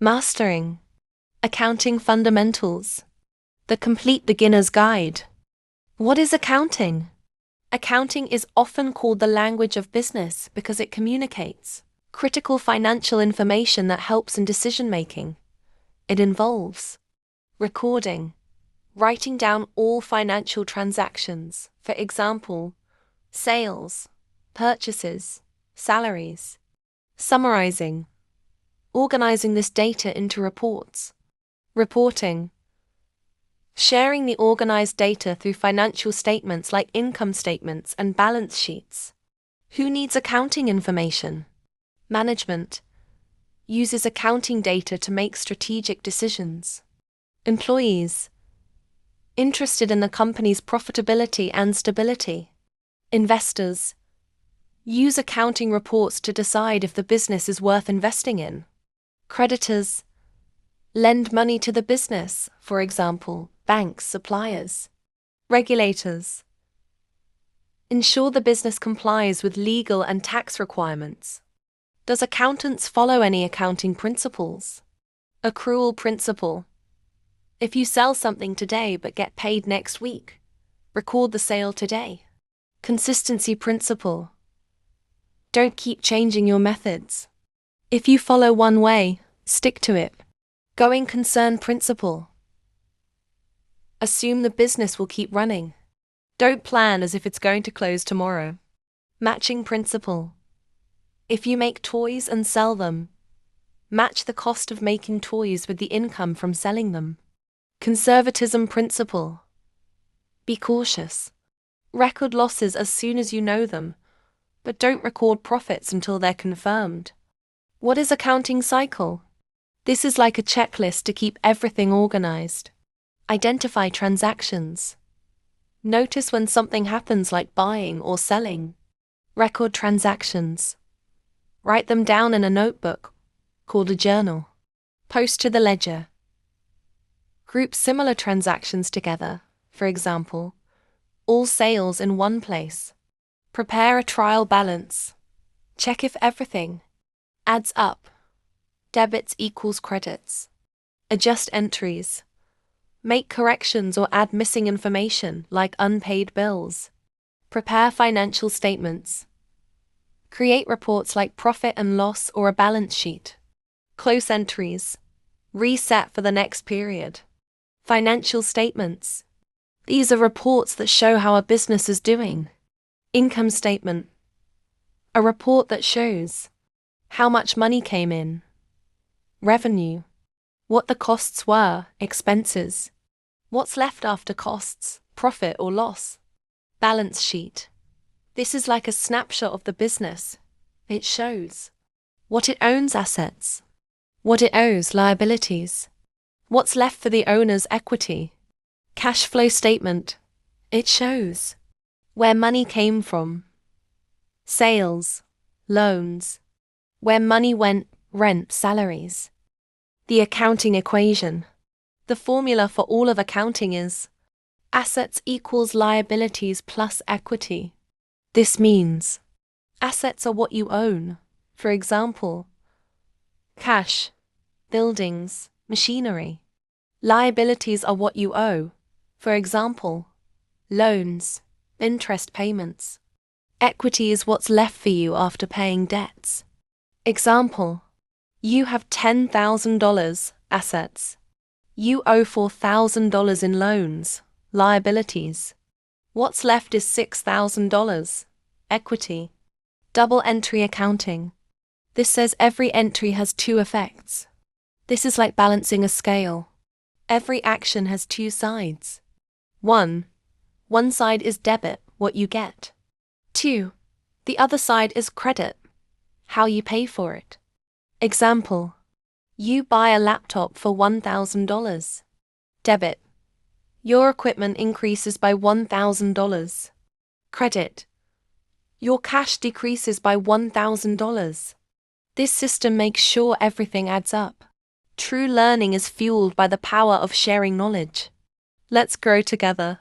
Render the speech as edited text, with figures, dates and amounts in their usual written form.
Mastering accounting fundamentals. The complete beginner's guide. What is accounting? Accounting is often called the language of business because it communicates critical financial information that helps in decision-making. It involves recording, writing down all financial transactions, for example, sales, purchases, salaries, summarizing, organizing this data into reports, reporting, sharing the organized data through financial statements like income statements and balance sheets. Who needs accounting information? Management uses accounting data to make strategic decisions. Employees interested in the company's profitability and stability. Investors use accounting reports to decide if the business is worth investing in. Creditors lend money to the business, for example, banks, suppliers. Regulators ensure the business complies with legal and tax requirements. Does accountants follow any accounting principles? Accrual principle. If you sell something today but get paid next week, record the sale today. Consistency principle. Don't keep changing your methods. If you follow one way, stick to it. Going concern principle. Assume the business will keep running. Don't plan as if it's going to close tomorrow. Matching principle. If you make toys and sell them, match the cost of making toys with the income from selling them. Conservatism principle. Be cautious. Record losses as soon as you know them, but don't record profits until they're confirmed. What is accounting cycle? This is like a checklist to keep everything organized. Identify transactions. Notice when something happens like buying or selling. Record transactions. Write them down in a notebook, called a journal. Post to the ledger. Group similar transactions together, for example, all sales in one place. Prepare a trial balance. Check if everything adds up. Debits equals credits. Adjust entries. Make corrections or add missing information like unpaid bills. Prepare financial statements. Create reports like profit and loss or a balance sheet. Close entries. Reset for the next period. Financial statements. These are reports that show how a business is doing. Income statement. A report that shows how much money came in. Revenue. What the costs were, expenses. What's left after costs, profit or loss. Balance sheet. This is like a snapshot of the business. It shows what it owns, assets, what it owes, liabilities, what's left for the owner's equity. Cash flow statement. It shows where money came from. Sales, loans, where money went, rent, salaries. The accounting equation. The formula for all of accounting is assets equals liabilities plus equity. This means assets are what you own, for example, cash, buildings, machinery. Liabilities are what you owe, for example, loans, interest payments. Equity is what's left for you after paying debts. Example, you have $10,000 assets. You owe $4,000 in loans, liabilities. What's left is $6,000, equity. Double entry accounting. This says every entry has two effects. This is like balancing a scale. Every action has two sides. One side is debit, what you get. 2, the other side is credit, how you pay for it. Example, you buy a laptop for $1,000. Debit, your equipment increases by $1,000. Credit, your cash decreases by $1,000. This system makes sure everything adds up. True learning is fueled by the power of sharing knowledge. Let's grow together.